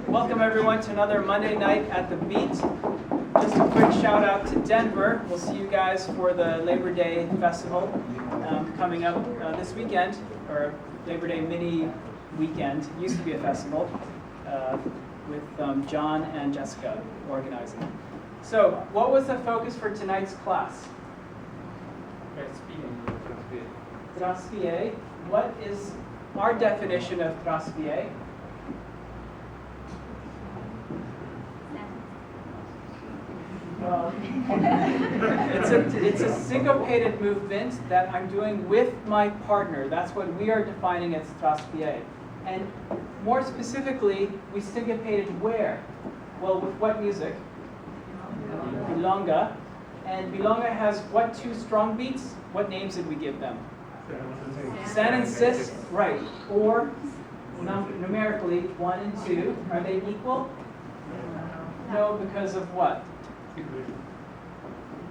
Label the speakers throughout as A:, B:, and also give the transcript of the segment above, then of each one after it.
A: Welcome everyone to another Monday night at the Beat. Just a quick shout out to Denver. We'll see you guys for the Labor Day Festival coming up this weekend, or Labor Day mini weekend. It used to be a festival with John and Jessica organizing. So, what was the focus for tonight's class? Traspie. What is our definition of traspie? It's a syncopated movement that I'm doing with my partner. That's what we are defining as traspie. And more specifically, we syncopated where? Well, with what music? Milonga. And Milonga has what two strong beats? What names did we give them? San and cis, right. Or numerically, 1 and 2. Are they equal? No, because of what?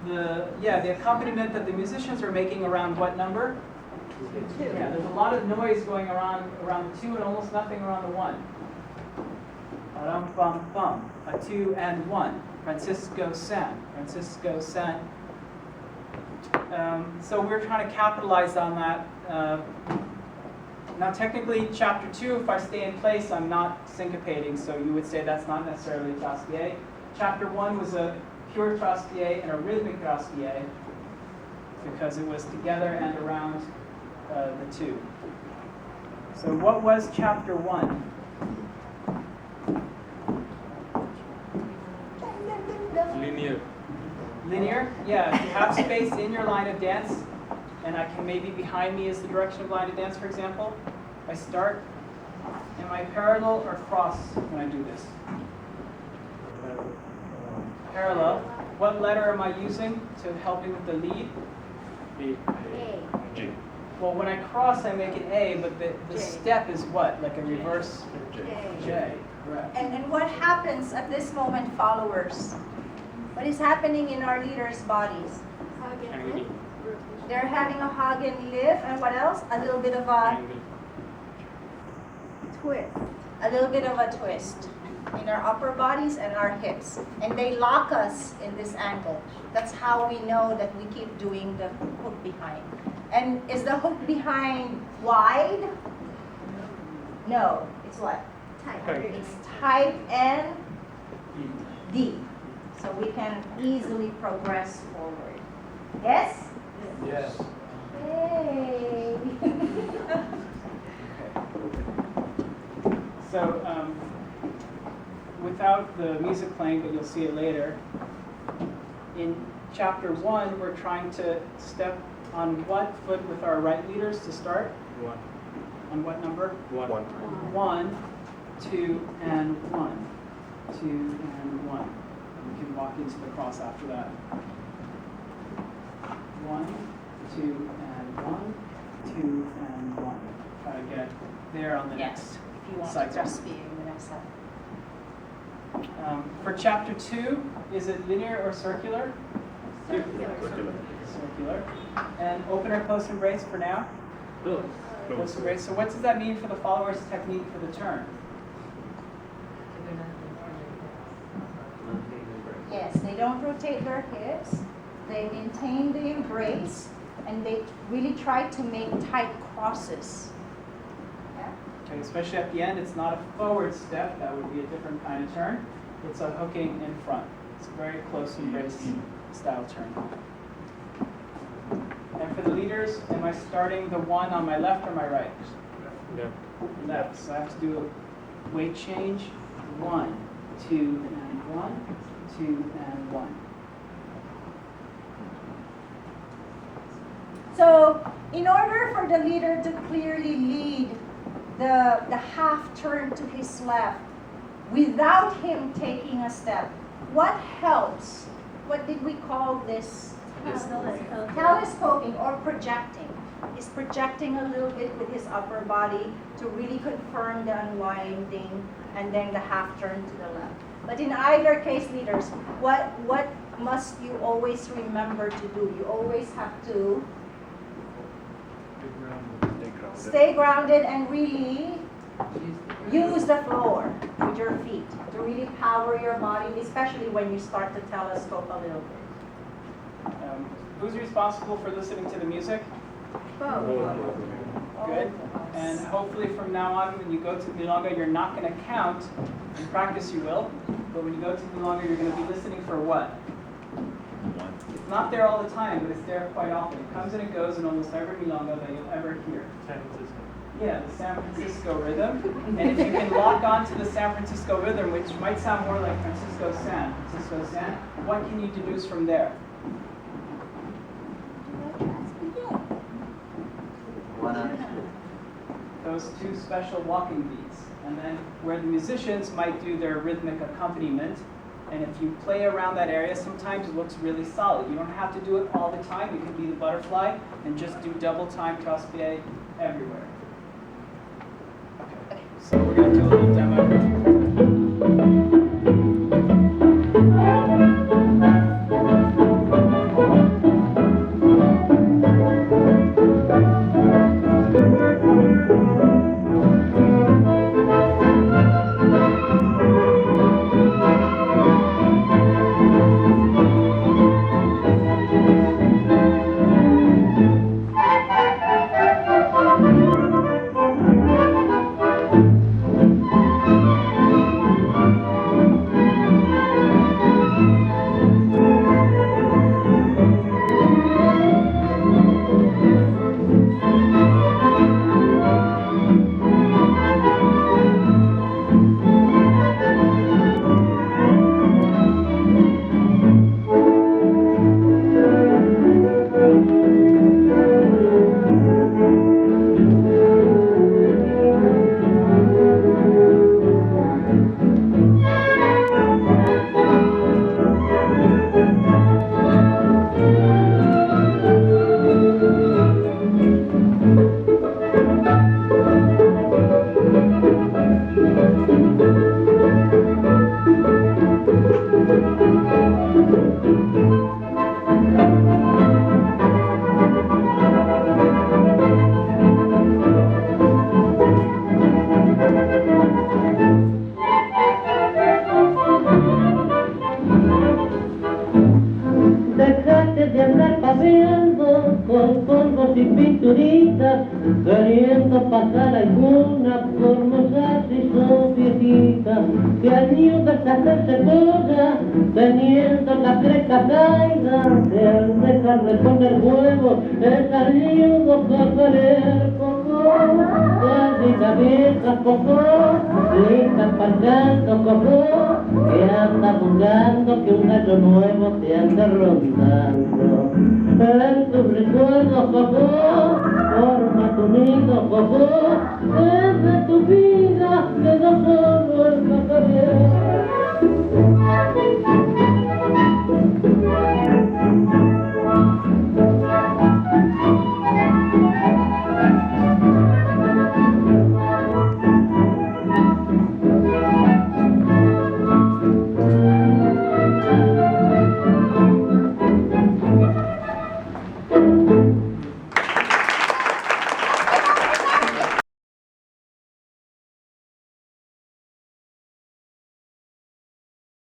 A: The accompaniment that the musicians are making around what number? 2. Yeah, there's a lot of noise going around the 2 and almost nothing around the 1. Ram bum bum, a 2 and 1. Francisco San. So we're trying to capitalize on that. Now technically, chapter 2, if I stay in place, I'm not syncopating, so you would say that's not necessarily traspie. Chapter 1 was a pure traspie and a rhythmic traspie because it was together and around the 2. So what was chapter 1? Linear? Yeah, if you have space in your line of dance, and I can maybe behind me is the direction of line of dance, for example. I start, am I parallel or cross when I do this? Parallel. What letter am I using to help me with the lead?
B: A.
C: G.
A: Well, when I cross, I make it A, but the step is what? Like a reverse J. Correct.
B: And what happens at this moment, followers? What is happening in our leaders' bodies? They're having a hug and lift, and what else? A little bit of a twist. A little bit of a twist in our upper bodies and our hips. And they lock us in this angle. That's how we know that we keep doing the hook behind. And is the hook behind wide? No. It's what? Tight. It's tight and deep. So we can easily progress forward. Yes?
C: Yes.
B: Yay!
A: So, without the music playing, but you'll see it later, in chapter 1, we're trying to step on what foot with our right leaders to start?
C: 1.
A: On what number?
C: 1.
A: 1, 2, and 1. 2 and 1. We can walk into the cross after that. 1, 2, and 1, 2, and 1. Try to get there on the next
B: If you want
A: cycle.
B: to just be in the next cycle.
A: For chapter 2, is it linear or circular? Circular. And open or close embrace for now? Close embrace. So what does that mean for the followers' technique for the turn?
B: Yes, they don't rotate their hips. They maintain the embrace, and they really try to make tight crosses. Yeah?
A: Okay, especially at the end, it's not a forward step. That would be a different kind of turn. It's a hooking in front. It's a very close embrace style turn. And for the leaders, am I starting the 1 on my left or my right? Left. So I have to do a weight change. 1, 2, and 1, 2, and 1.
B: So, in order for the leader to clearly lead the half turn to his left without him taking a step, what helps? What did we call this? Telescoping or projecting. He's projecting a little bit with his upper body to really confirm the unwinding and then the half turn to the left. But in either case, leaders, what must you always remember to do? You always have to stay grounded and really use the floor with your feet. really power your body, especially when you start to telescope a little bit.
A: Who's responsible for listening to the music? Good. And hopefully from now on, when you go to Milonga, you're not going to count. In practice, you will. But when you go to Milonga, you're going to be listening for what? It's not there all the time, but it's there quite often. It comes and it goes in almost every Milonga that you'll ever hear.
C: San Francisco.
A: Yeah, the San Francisco rhythm. And if you can lock on to the San Francisco rhythm, which might sound more like Francisco San, what can you deduce from there? Those two special walking beats. And then where the musicians might do their rhythmic accompaniment, and if you play around that area, sometimes it looks really solid. You don't have to do it all the time. You can be the butterfly and just do double time traspie everywhere. Okay, so we're going to do a little demo.
D: queriendo pasar alguna formosa y sofiecita, que al nido deshacerse polla, teniendo la cresta caída, que al dejar de poner huevo, es al nido cocorer coco, gallina vieja coco, lista pachando coco, que anda buscando que un gallo nuevo te ande rondando. En tus recuerdos, coco, forma tu nido, coco, desde tu vida quedó solo